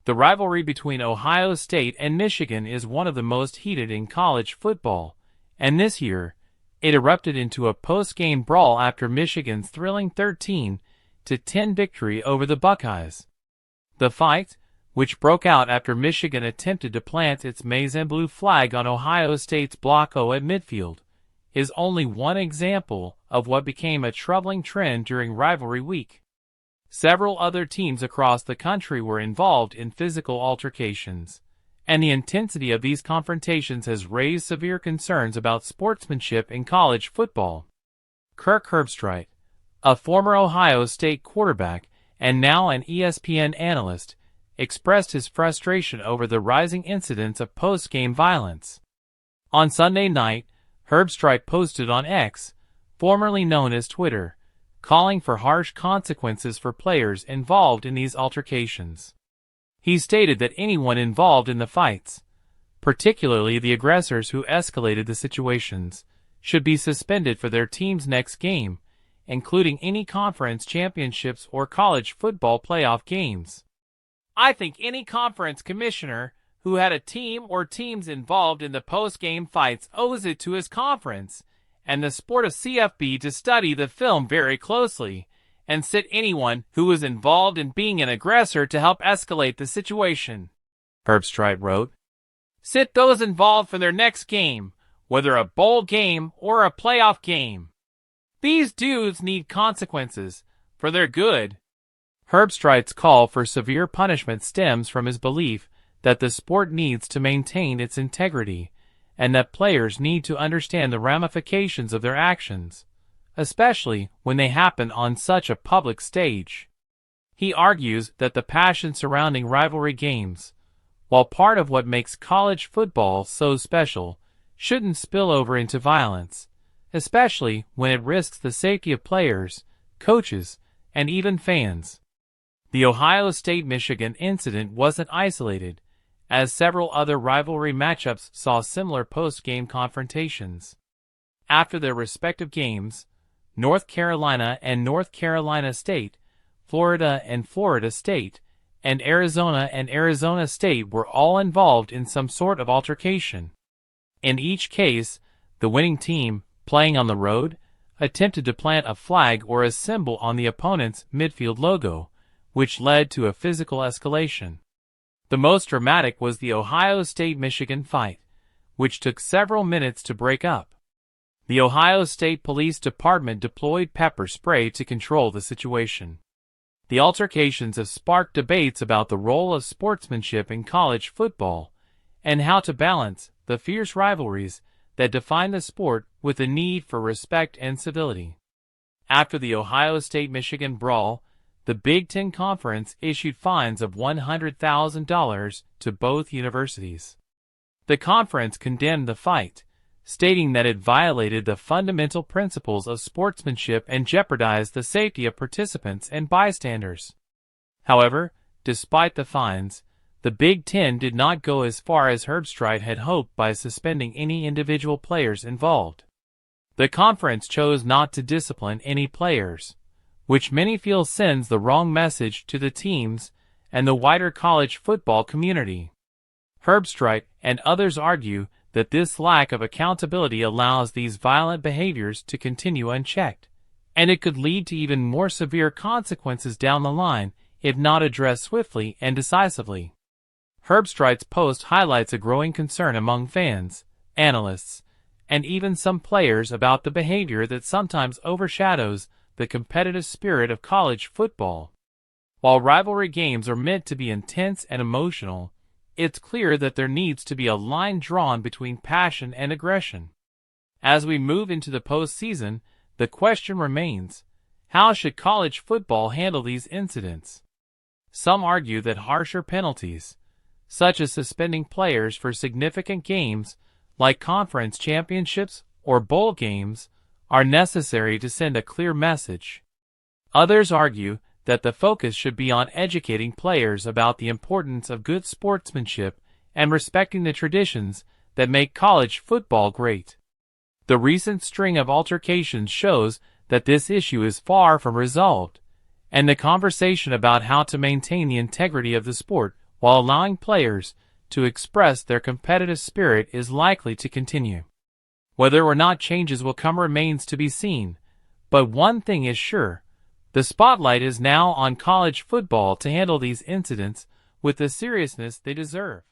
The rivalry between Ohio State and Michigan is one of the most heated in college football, and this year, it erupted into a post-game brawl after Michigan's thrilling 13-10 victory over the Buckeyes. The fight, which broke out after Michigan attempted to plant its maize and blue flag on Ohio State's Block O at midfield, is only one example of what became a troubling trend during rivalry week. Several other teams across the country were involved in physical altercations, and the intensity of these confrontations has raised severe concerns about sportsmanship in college football. Kirk Herbstreit, a former Ohio State quarterback and now an ESPN analyst, expressed his frustration over the rising incidents of post-game violence. On Sunday night, Herbstreit posted on X, formerly known as Twitter, calling for harsh consequences for players involved in these altercations. He stated that anyone involved in the fights, particularly the aggressors who escalated the situations, should be suspended for their team's next game, including any conference championships or college football playoff games. I think any conference commissioner who had a team or teams involved in the post-game fights owes it to his conference and the sport of CFB to study the film very closely and sit anyone who was involved in being an aggressor to help escalate the situation, Herbstreit wrote. Sit those involved for their next game, whether a bowl game or a playoff game. These dudes need consequences, for they're good. Herbstreit's call for severe punishment stems from his belief that the sport needs to maintain its integrity, and that players need to understand the ramifications of their actions, especially when they happen on such a public stage. He argues that the passion surrounding rivalry games, while part of what makes college football so special, shouldn't spill over into violence, especially when it risks the safety of players, coaches, and even fans. The Ohio State-Michigan incident wasn't isolated, as several other rivalry matchups saw similar post-game confrontations. After their respective games, North Carolina and North Carolina State, Florida and Florida State, and Arizona State were all involved in some sort of altercation. In each case, the winning team, playing on the road, attempted to plant a flag or a symbol on the opponent's midfield logo, which led to a physical escalation. The most dramatic was the Ohio State-Michigan fight, which took several minutes to break up. The Ohio State Police Department deployed pepper spray to control the situation. The altercations have sparked debates about the role of sportsmanship in college football and how to balance the fierce rivalries that define the sport with the need for respect and civility. After the Ohio State-Michigan brawl, the Big Ten Conference issued fines of $100,000 to both universities. The conference condemned the fight, stating that it violated the fundamental principles of sportsmanship and jeopardized the safety of participants and bystanders. However, despite the fines, the Big Ten did not go as far as Herbstreit had hoped by suspending any individual players involved. The conference chose not to discipline any players, which many feel sends the wrong message to the teams and the wider college football community. Herbstreit and others argue that this lack of accountability allows these violent behaviors to continue unchecked, and it could lead to even more severe consequences down the line if not addressed swiftly and decisively. Herbstreit's post highlights a growing concern among fans, analysts, and even some players about the behavior that sometimes overshadows the competitive spirit of college football. While rivalry games are meant to be intense and emotional, it's clear that there needs to be a line drawn between passion and aggression. As we move into the postseason, the question remains, how should college football handle these incidents? Some argue that harsher penalties, such as suspending players for significant games like conference championships or bowl games, are necessary to send a clear message. Others argue that the focus should be on educating players about the importance of good sportsmanship and respecting the traditions that make college football great. The recent string of altercations shows that this issue is far from resolved, and the conversation about how to maintain the integrity of the sport while allowing players to express their competitive spirit is likely to continue. Whether or not changes will come remains to be seen, but one thing is sure: the spotlight is now on college football to handle these incidents with the seriousness they deserve.